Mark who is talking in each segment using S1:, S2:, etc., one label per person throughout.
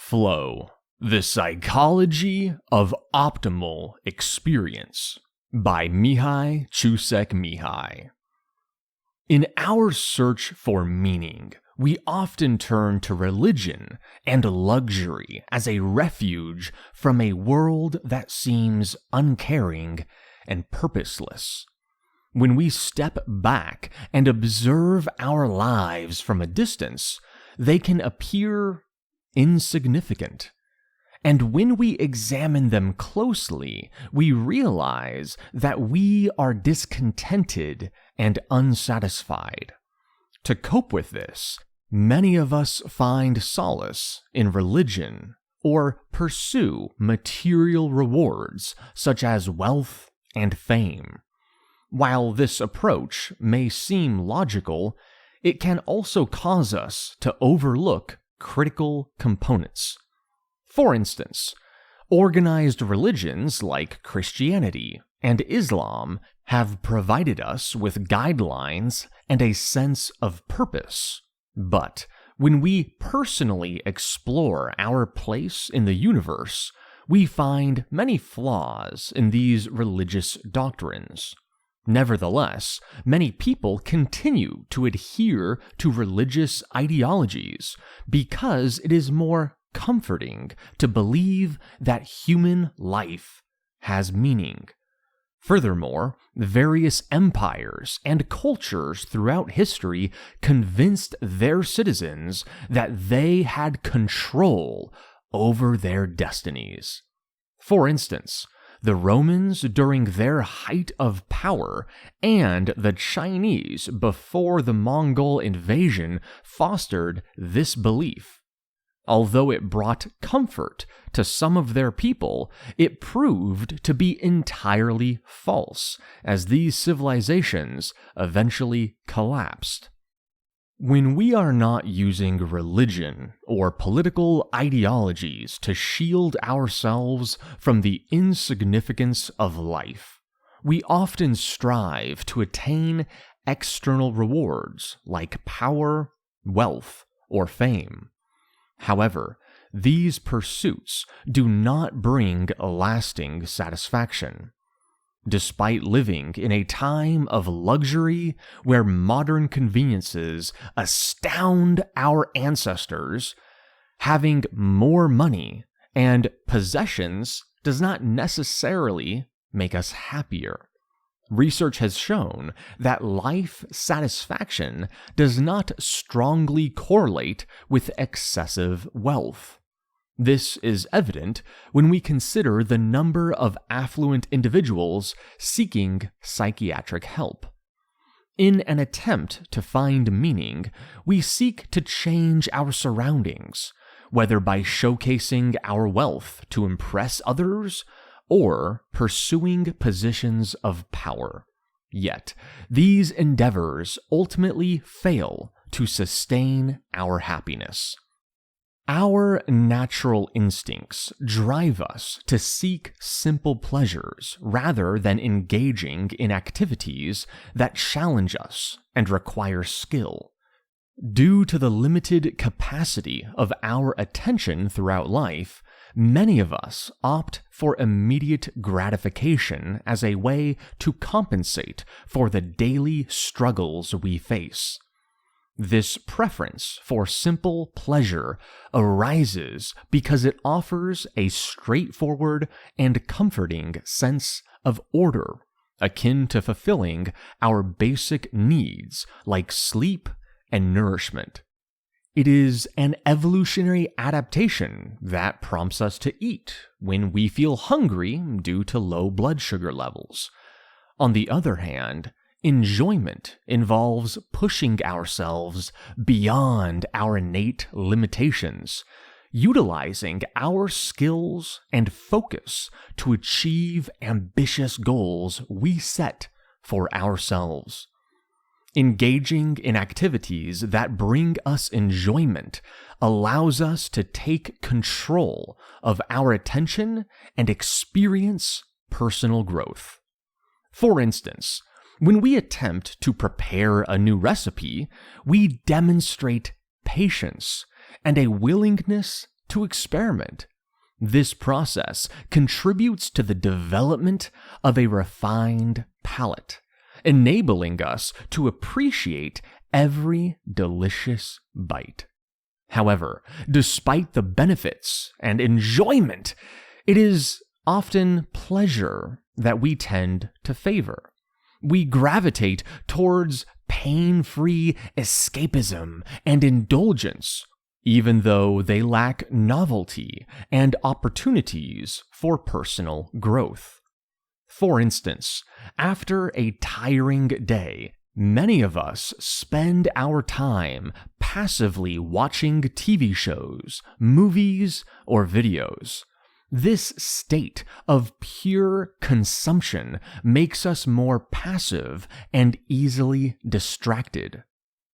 S1: Flow, the Psychology of Optimal Experience by Mihaly Csikszentmihalyi. In our search for meaning, we often turn to religion and luxury as a refuge from a world that seems uncaring and purposeless. When we step back and observe our lives from a distance, they can appear insignificant. And when we examine them closely, we realize that we are discontented and unsatisfied. To cope with this, many of us find solace in religion or pursue material rewards such as wealth and fame. While this approach may seem logical, it can also cause us to overlook critical components. For instance, organized religions like Christianity and Islam have provided us with guidelines and a sense of purpose. But when we personally explore our place in the universe, we find many flaws in these religious doctrines. Nevertheless, many people continue to adhere to religious ideologies because it is more comforting to believe that human life has meaning. Furthermore, various empires and cultures throughout history convinced their citizens that they had control over their destinies. For instance, the Romans during their height of power and the Chinese before the Mongol invasion fostered this belief. Although it brought comfort to some of their people, it proved to be entirely false, as these civilizations eventually collapsed. When we are not using religion or political ideologies to shield ourselves from the insignificance of life, we often strive to attain external rewards like power, wealth, or fame. However, these pursuits do not bring lasting satisfaction. Despite living in a time of luxury where modern conveniences astound our ancestors, having more money and possessions does not necessarily make us happier. Research has shown that life satisfaction does not strongly correlate with excessive wealth. This is evident when we consider the number of affluent individuals seeking psychiatric help. In an attempt to find meaning, we seek to change our surroundings, whether by showcasing our wealth to impress others or pursuing positions of power. Yet, these endeavors ultimately fail to sustain our happiness. Our natural instincts drive us to seek simple pleasures rather than engaging in activities that challenge us and require skill. Due to the limited capacity of our attention throughout life, many of us opt for immediate gratification as a way to compensate for the daily struggles we face. This preference for simple pleasure arises because it offers a straightforward and comforting sense of order, akin to fulfilling our basic needs like sleep and nourishment. It is an evolutionary adaptation that prompts us to eat when we feel hungry due to low blood sugar levels. On the other hand, enjoyment involves pushing ourselves beyond our innate limitations, utilizing our skills and focus to achieve ambitious goals we set for ourselves. Engaging in activities that bring us enjoyment allows us to take control of our attention and experience personal growth. For instance, when we attempt to prepare a new recipe, we demonstrate patience and a willingness to experiment. This process contributes to the development of a refined palate, enabling us to appreciate every delicious bite. However, despite the benefits and enjoyment, it is often pleasure that we tend to favor. We gravitate towards pain-free escapism and indulgence, even though they lack novelty and opportunities for personal growth. For instance, after a tiring day, many of us spend our time passively watching TV shows, movies, or videos. This state of pure consumption makes us more passive and easily distracted.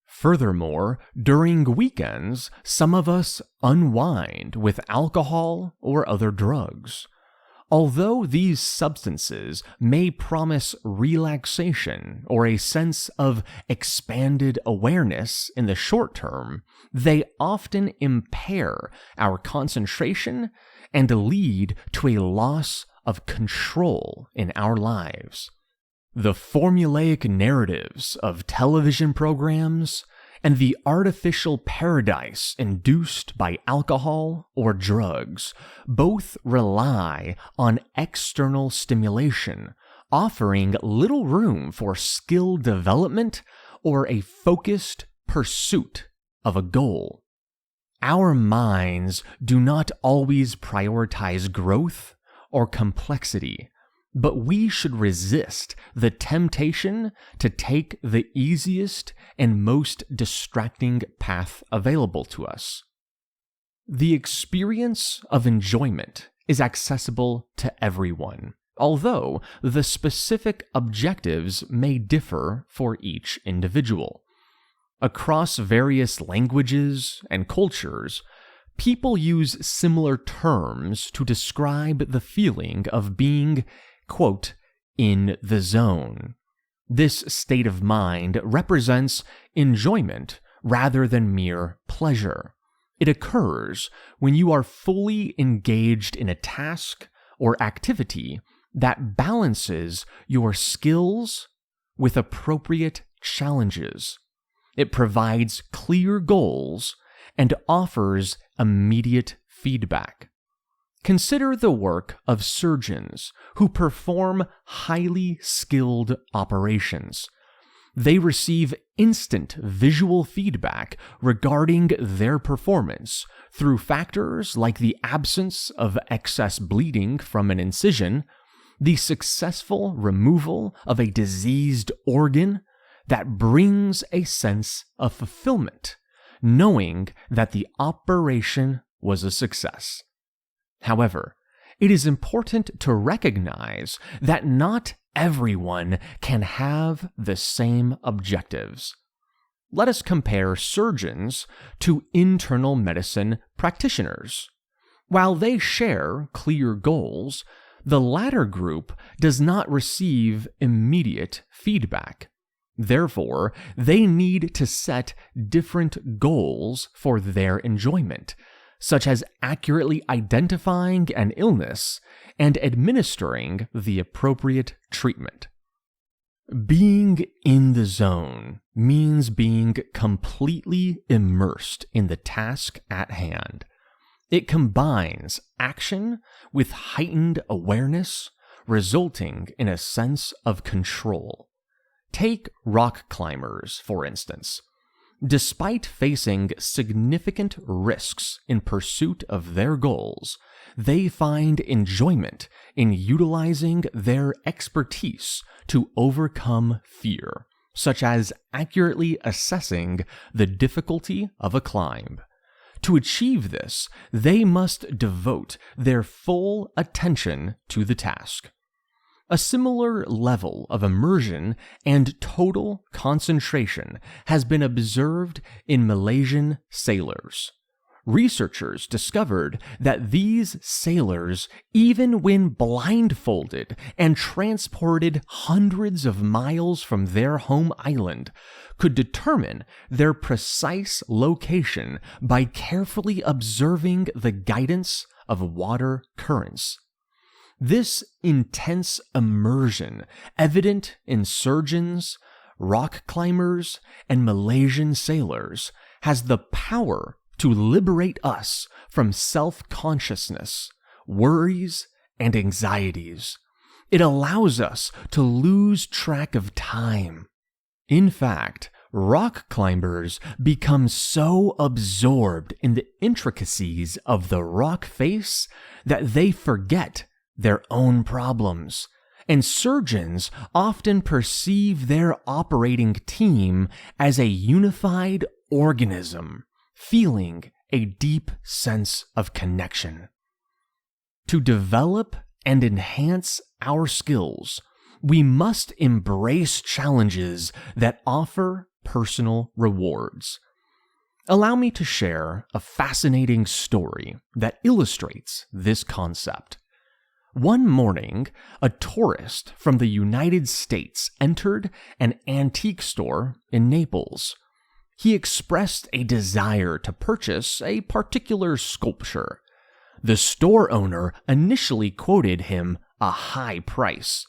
S1: Furthermore, during weekends, some of us unwind with alcohol or other drugs. Although these substances may promise relaxation or a sense of expanded awareness in the short term, they often impair our concentration and lead to a loss of control in our lives. The formulaic narratives of television programs and the artificial paradise induced by alcohol or drugs both rely on external stimulation, offering little room for skill development or a focused pursuit of a goal. Our minds do not always prioritize growth or complexity, but we should resist the temptation to take the easiest and most distracting path available to us. The experience of enjoyment is accessible to everyone, although the specific objectives may differ for each individual. Across various languages and cultures, people use similar terms to describe the feeling of being, quote, in the zone. This state of mind represents enjoyment rather than mere pleasure. It occurs when you are fully engaged in a task or activity that balances your skills with appropriate challenges. It provides clear goals and offers immediate feedback. Consider the work of surgeons who perform highly skilled operations. They receive instant visual feedback regarding their performance through factors like the absence of excess bleeding from an incision, the successful removal of a diseased organ that brings a sense of fulfillment, knowing that the operation was a success. However, it is important to recognize that not everyone can have the same objectives. Let us compare surgeons to internal medicine practitioners. While they share clear goals, the latter group does not receive immediate feedback. Therefore, they need to set different goals for their enjoyment, such as accurately identifying an illness and administering the appropriate treatment. Being in the zone means being completely immersed in the task at hand. It combines action with heightened awareness, resulting in a sense of control. Take rock climbers, for instance. Despite facing significant risks in pursuit of their goals, they find enjoyment in utilizing their expertise to overcome fear, such as accurately assessing the difficulty of a climb. To achieve this, they must devote their full attention to the task. A similar level of immersion and total concentration has been observed in Malaysian sailors. researchers discovered that these sailors, even when blindfolded and transported hundreds of miles from their home island, could determine their precise location by carefully observing the guidance of water currents. This intense immersion, evident in surgeons, rock climbers, and Malaysian sailors, has the power to liberate us from self-consciousness, worries, and anxieties. It allows us to lose track of time. In fact, rock climbers become so absorbed in the intricacies of the rock face that they forget their own problems, and surgeons often perceive their operating team as a unified organism, feeling a deep sense of connection. To develop and enhance our skills, we must embrace challenges that offer personal rewards. Allow me to share a fascinating story that illustrates this concept. One morning, a tourist from the United States entered an antique store in Naples. He expressed a desire to purchase a particular sculpture. The store owner initially quoted him a high price,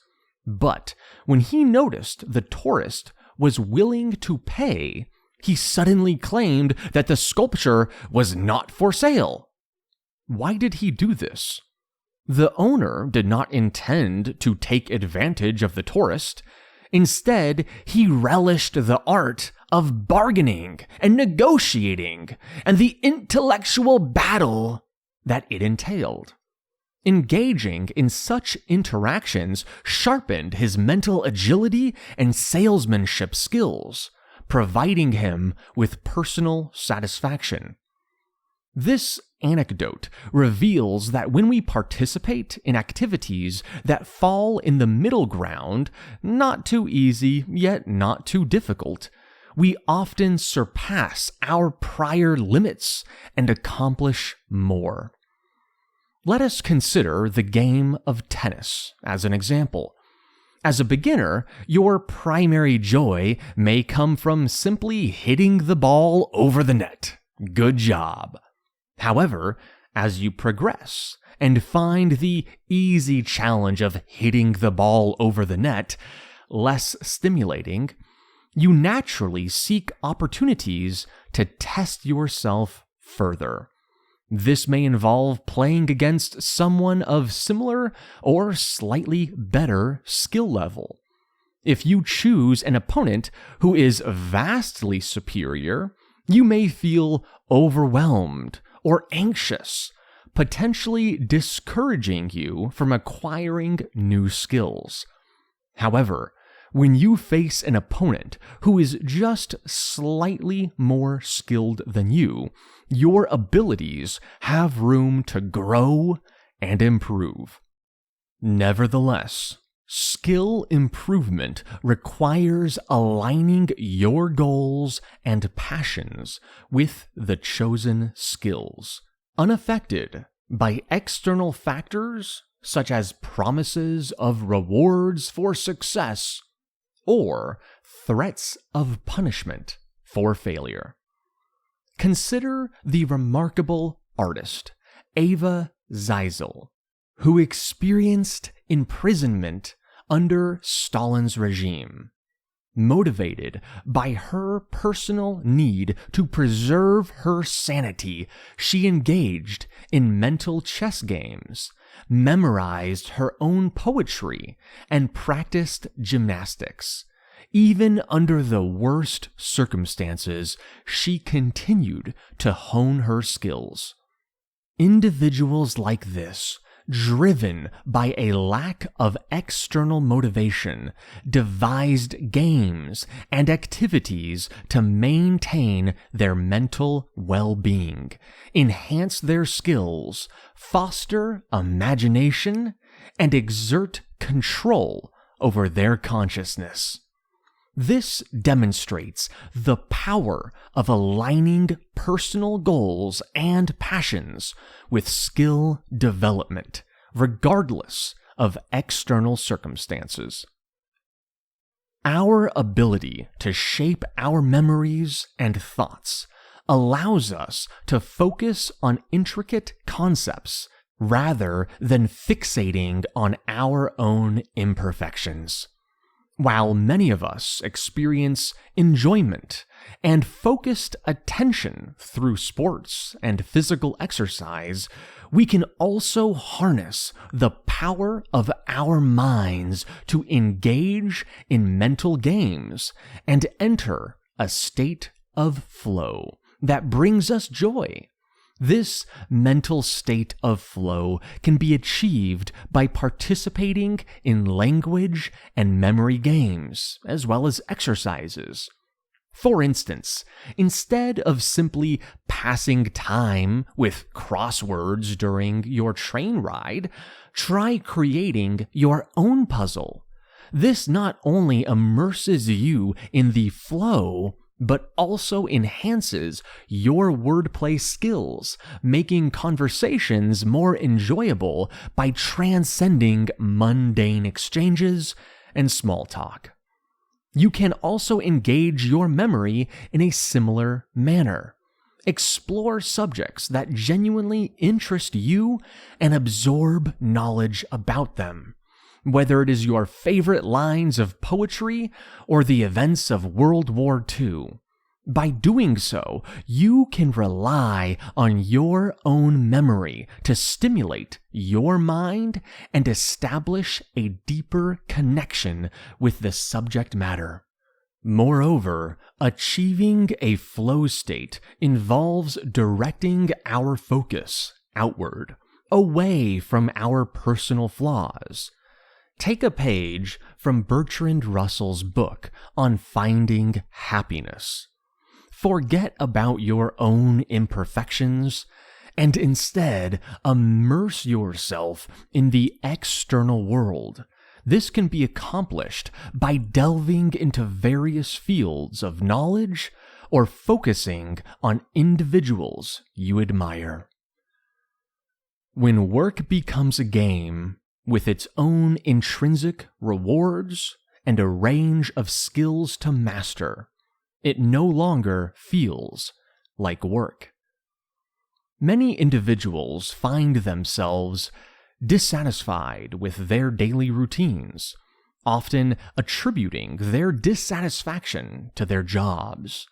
S1: but when he noticed the tourist was willing to pay, he suddenly claimed that the sculpture was not for sale. Why did he do this? The owner did not intend to take advantage of the tourist. Instead, he relished the art of bargaining and negotiating and the intellectual battle that it entailed. Engaging in such interactions sharpened his mental agility and salesmanship skills, providing him with personal satisfaction. This anecdote reveals that when we participate in activities that fall in the middle ground, not too easy yet not too difficult, we often surpass our prior limits and accomplish more. Let us consider the game of tennis as an example. As a beginner, your primary joy may come from simply hitting the ball over the net. Good job. However, as you progress and find the easy challenge of hitting the ball over the net less stimulating, you naturally seek opportunities to test yourself further. This may involve playing against someone of similar or slightly better skill level. If you choose an opponent who is vastly superior, you may feel overwhelmed or anxious, potentially discouraging you from acquiring new skills. However, when you face an opponent who is just slightly more skilled than you, your abilities have room to grow and improve. Nevertheless, skill improvement requires aligning your goals and passions with the chosen skills, unaffected by external factors such as promises of rewards for success or threats of punishment for failure. Consider the remarkable artist Eva Zeisel, who experienced imprisonment under Stalin's regime. Motivated by her personal need to preserve her sanity, she engaged in mental chess games, memorized her own poetry, and practiced gymnastics. Even under the worst circumstances, she continued to hone her skills. Individuals like this, driven by a lack of external motivation, devised games and activities to maintain their mental well-being, enhance their skills, foster imagination, and exert control over their consciousness. This demonstrates the power of aligning personal goals and passions with skill development, regardless of external circumstances. Our ability to shape our memories and thoughts allows us to focus on intricate concepts rather than fixating on our own imperfections. While many of us experience enjoyment and focused attention through sports and physical exercise, we can also harness the power of our minds to engage in mental games and enter a state of flow that brings us joy. This mental state of flow can be achieved by participating in language and memory games, as well as exercises. For instance, instead of simply passing time with crosswords during your train ride, try creating your own puzzle. This not only immerses you in the flow, but also enhances your wordplay skills, making conversations more enjoyable by transcending mundane exchanges and small talk. You can also engage your memory in a similar manner. Explore subjects that genuinely interest you and absorb knowledge about them. Whether it is your favorite lines of poetry or the events of World War II. By doing so, you can rely on your own memory to stimulate your mind and establish a deeper connection with the subject matter. Moreover, achieving a flow state involves directing our focus outward, away from our personal flaws. Take a page from Bertrand Russell's book on finding happiness. Forget about your own imperfections and instead immerse yourself in the external world. This can be accomplished by delving into various fields of knowledge or focusing on individuals you admire. When work becomes a game, with its own intrinsic rewards and a range of skills to master, it no longer feels like work. Many individuals find themselves dissatisfied with their daily routines, often attributing their dissatisfaction to their jobs.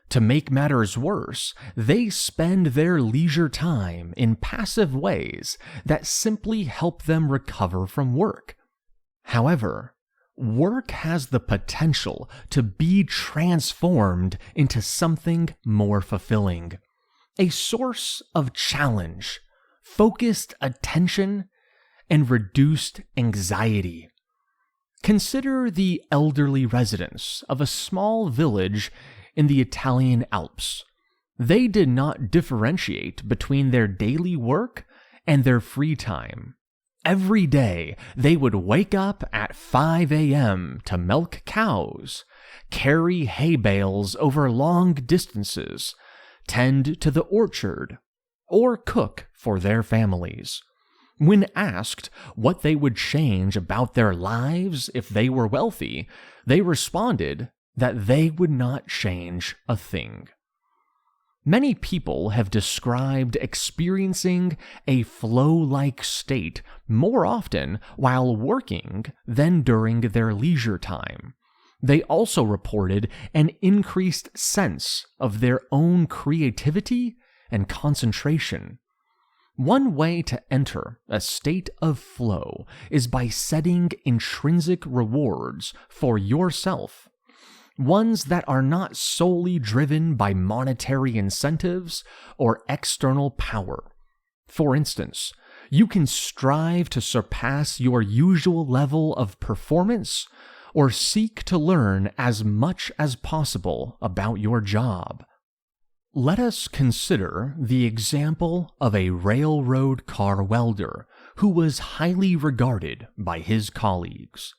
S1: To make matters worse, they spend their leisure time in passive ways that simply help them recover from work. However, work has the potential to be transformed into something more fulfilling, a source of challenge, focused attention, and reduced anxiety. Consider the elderly residents of a small village in the Italian Alps. They did not differentiate between their daily work and their free time. Every day, they would wake up at 5 a.m. to milk cows, carry hay bales over long distances, tend to the orchard, or cook for their families. When asked what they would change about their lives if they were wealthy, they responded that they would not change a thing. Many people have described experiencing a flow-like state more often while working than during their leisure time. They also reported an increased sense of their own creativity and concentration. One way to enter a state of flow is by setting intrinsic rewards for yourself, ones that are not solely driven by monetary incentives or external power. For instance, you can strive to surpass your usual level of performance or seek to learn as much as possible about your job. Let us consider the example of a railroad car welder who was highly regarded by his colleagues.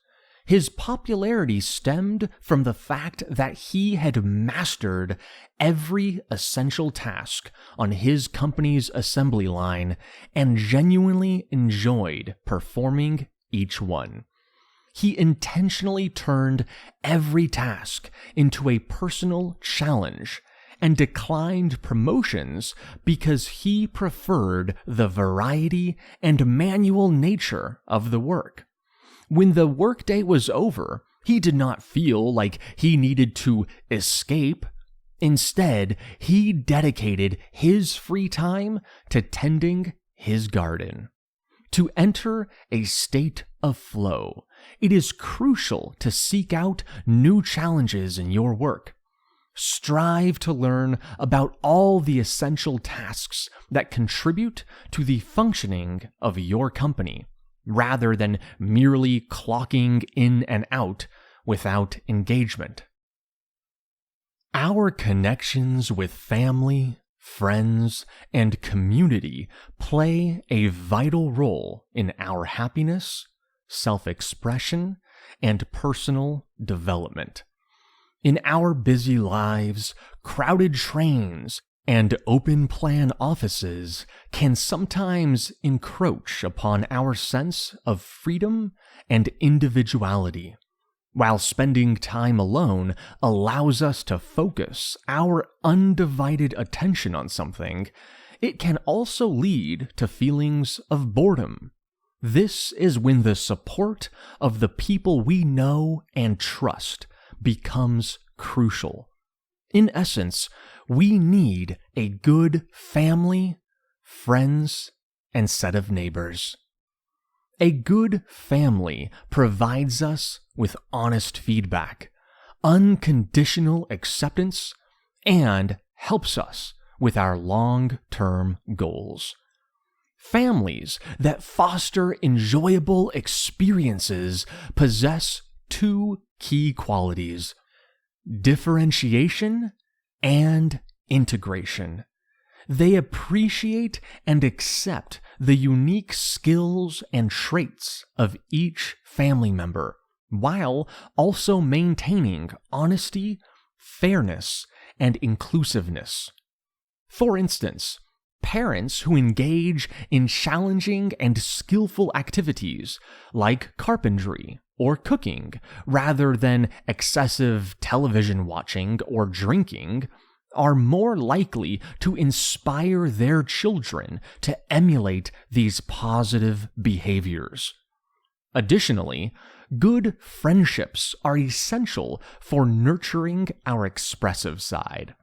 S1: His popularity stemmed from the fact that he had mastered every essential task on his company's assembly line and genuinely enjoyed performing each one. He intentionally turned every task into a personal challenge and declined promotions because he preferred the variety and manual nature of the work. When the workday was over, he did not feel like he needed to escape. Instead, he dedicated his free time to tending his garden. To enter a state of flow, it is crucial to seek out new challenges in your work. Strive to learn about all the essential tasks that contribute to the functioning of your company, rather than merely clocking in and out without engagement. Our connections with family, friends, and community play a vital role in our happiness, self-expression, and personal development. In our busy lives, crowded trains and open-plan offices can sometimes encroach upon our sense of freedom and individuality. While spending time alone allows us to focus our undivided attention on something, it can also lead to feelings of boredom. This is when the support of the people we know and trust becomes crucial. In essence, we need a good family, friends, and set of neighbors. A good family provides us with honest feedback, unconditional acceptance, and helps us with our long-term goals. Families that foster enjoyable experiences possess two key qualities: differentiation and integration. They appreciate and accept the unique skills and traits of each family member, while also maintaining honesty, fairness, and inclusiveness. For instance, parents who engage in challenging and skillful activities like carpentry or cooking, rather than excessive television watching or drinking, are more likely to inspire their children to emulate these positive behaviors. Additionally, good friendships are essential for nurturing our expressive side.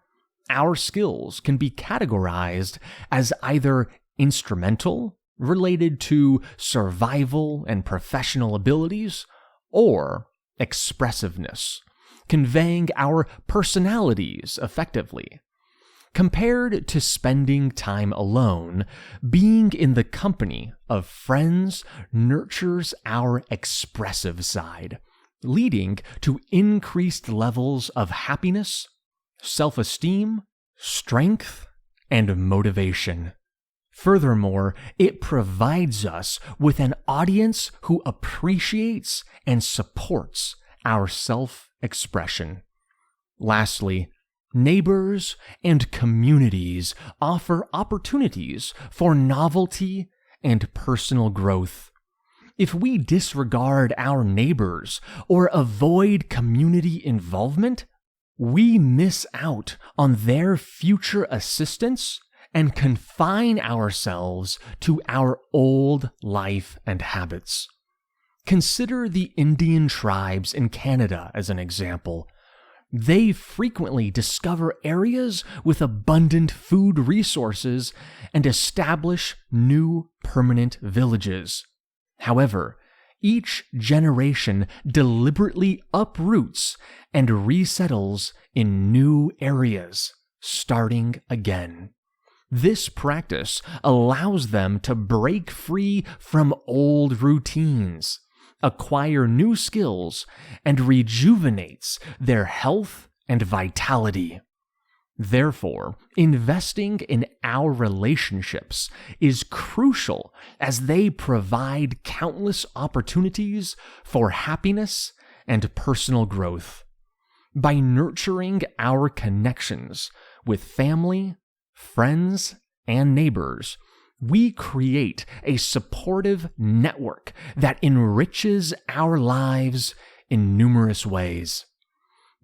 S1: Our skills can be categorized as either instrumental, related to survival and professional abilities, or expressiveness, conveying our personalities effectively. Compared to spending time alone, being in the company of friends nurtures our expressive side, leading to increased levels of happiness, self-esteem, strength, and motivation. Furthermore, it provides us with an audience who appreciates and supports our self-expression. Lastly, neighbors and communities offer opportunities for novelty and personal growth. If we disregard our neighbors or avoid community involvement, we miss out on their future assistance and confine ourselves to our old life and habits. Consider the Indian tribes in Canada as an example. They frequently discover areas with abundant food resources and establish new permanent villages. However, each generation deliberately uproots and resettles in new areas, starting again. This practice allows them to break free from old routines, acquire new skills, and rejuvenates their health and vitality. Therefore, investing in our relationships is crucial as they provide countless opportunities for happiness and personal growth. By nurturing our connections with family, friends, and neighbors, we create a supportive network that enriches our lives in numerous ways.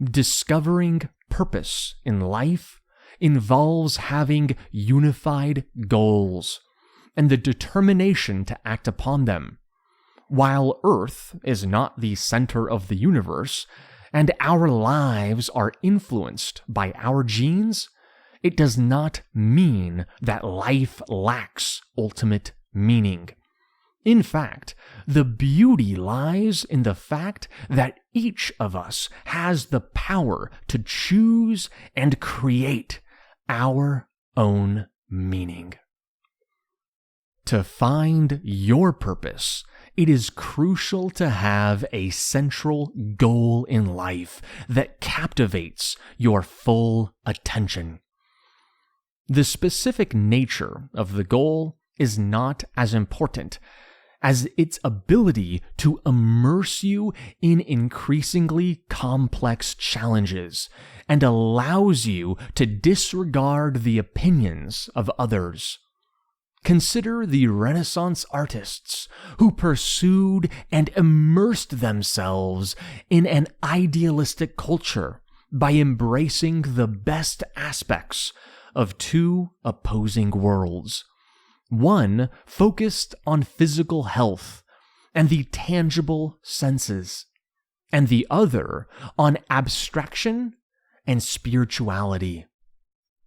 S1: Discovering purpose in life involves having unified goals and the determination to act upon them. While Earth is not the center of the universe, and our lives are influenced by our genes, it does not mean that life lacks ultimate meaning. In fact, the beauty lies in the fact that each of us has the power to choose and create our own meaning. To find your purpose, it is crucial to have a central goal in life that captivates your full attention. The specific nature of the goal is not as important as its ability to immerse you in increasingly complex challenges and allows you to disregard the opinions of others. Consider the Renaissance artists who pursued and immersed themselves in an idealistic culture by embracing the best aspects of two opposing worlds. One focused on physical health and the tangible senses, and the other on abstraction and spirituality.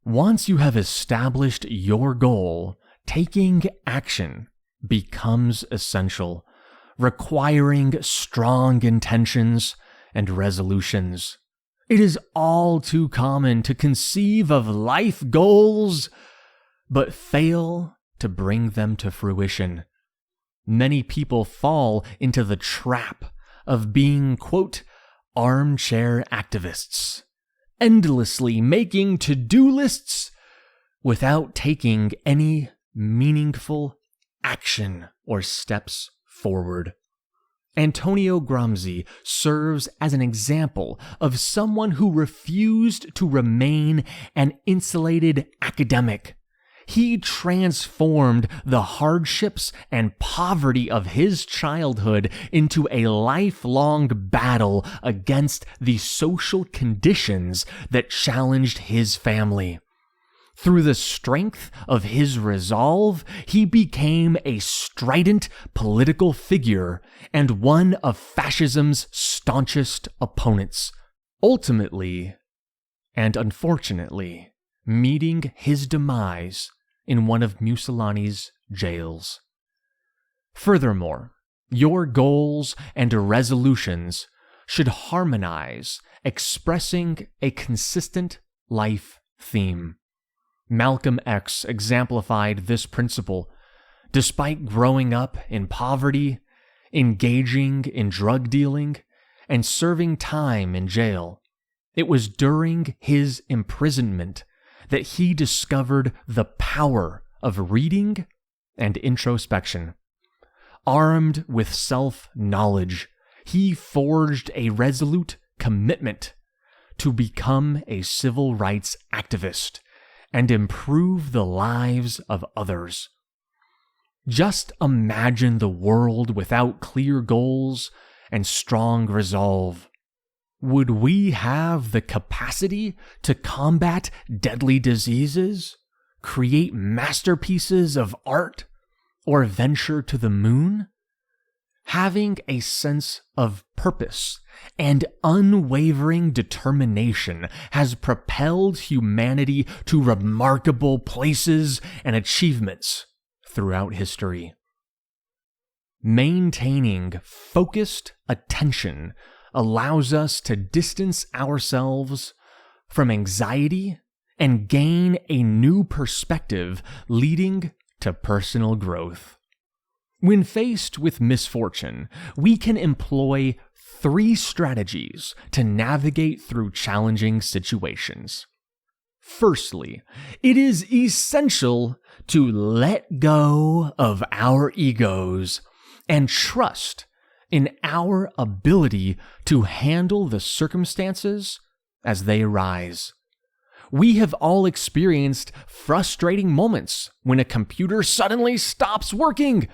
S1: Once you have established your goal, taking action becomes essential, requiring strong intentions and resolutions. It is all too common to conceive of life goals, but fail to bring them to fruition. Many people fall into the trap of being, quote, armchair activists, endlessly making to-do lists without taking any meaningful action or steps forward. Antonio Gramsci serves as an example of someone who refused to remain an insulated academic. He transformed the hardships and poverty of his childhood into a lifelong battle against the social conditions that challenged his family. Through the strength of his resolve, he became a strident political figure and one of fascism's staunchest opponents, ultimately, and unfortunately, meeting his demise in one of Mussolini's jails. Furthermore, your goals and resolutions should harmonize, expressing a consistent life theme. Malcolm X exemplified this principle. Despite growing up in poverty, engaging in drug dealing, and serving time in jail, it was during his imprisonment that he discovered the power of reading and introspection. Armed with self-knowledge, he forged a resolute commitment to become a civil rights activist and improve the lives of others. Just imagine the world without clear goals and strong resolve. Would we have the capacity to combat deadly diseases, create masterpieces of art, or venture to the moon? Having a sense of purpose and unwavering determination has propelled humanity to remarkable places and achievements throughout history. Maintaining focused attention allows us to distance ourselves from anxiety and gain a new perspective, leading to personal growth. When faced with misfortune, we can employ 3 strategies to navigate through challenging situations. Firstly, it is essential to let go of our egos and trust in our ability to handle the circumstances as they arise. We have all experienced frustrating moments when a computer suddenly stops working,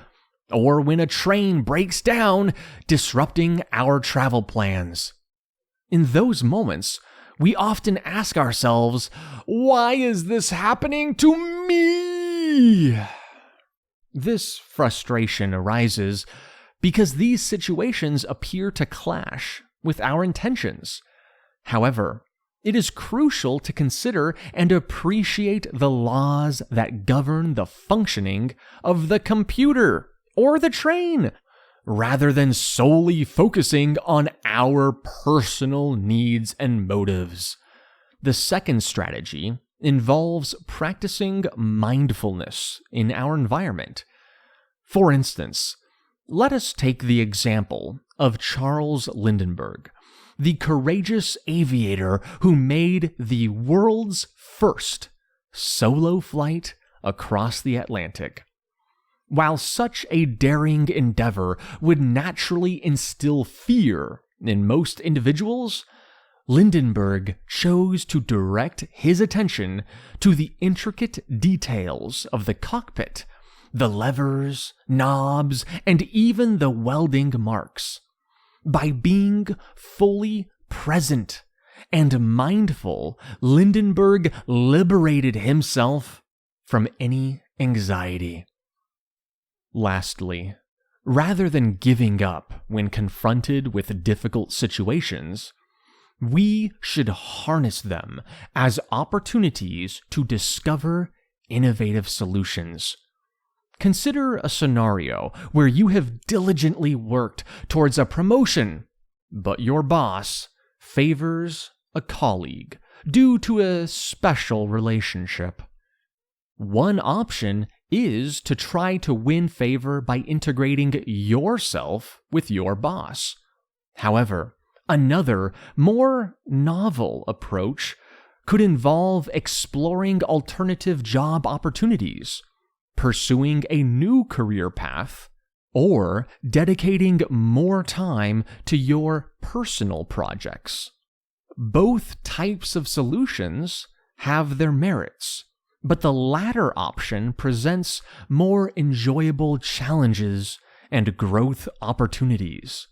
S1: or when a train breaks down, disrupting our travel plans. In those moments, we often ask ourselves, why is this happening to me? This frustration arises because these situations appear to clash with our intentions. However, it is crucial to consider and appreciate the laws that govern the functioning of the computer or the train, rather than solely focusing on our personal needs and motives. The second strategy involves practicing mindfulness in our environment. For instance, let us take the example of Charles Lindbergh, the courageous aviator who made the world's first solo flight across the Atlantic. While such a daring endeavor would naturally instill fear in most individuals, Lindbergh chose to direct his attention to the intricate details of the cockpit, the levers, knobs, and even the welding marks. By being fully present and mindful, Lindbergh liberated himself from any anxiety. Lastly, rather than giving up when confronted with difficult situations, we should harness them as opportunities to discover innovative solutions. Consider a scenario where you have diligently worked towards a promotion, but your boss favors a colleague due to a special relationship. One option is to try to win favor by integrating yourself with your boss. However, another, more novel approach could involve exploring alternative job opportunities, pursuing a new career path, or dedicating more time to your personal projects. Both types of solutions have their merits, but the latter option presents more enjoyable challenges and growth opportunities.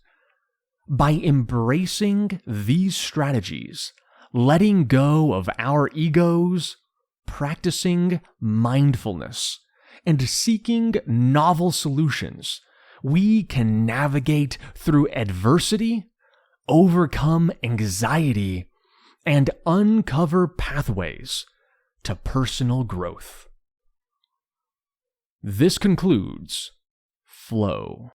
S1: By embracing these strategies, letting go of our egos, practicing mindfulness, and seeking novel solutions, we can navigate through adversity, overcome anxiety, and uncover pathways to personal growth. This concludes Flow.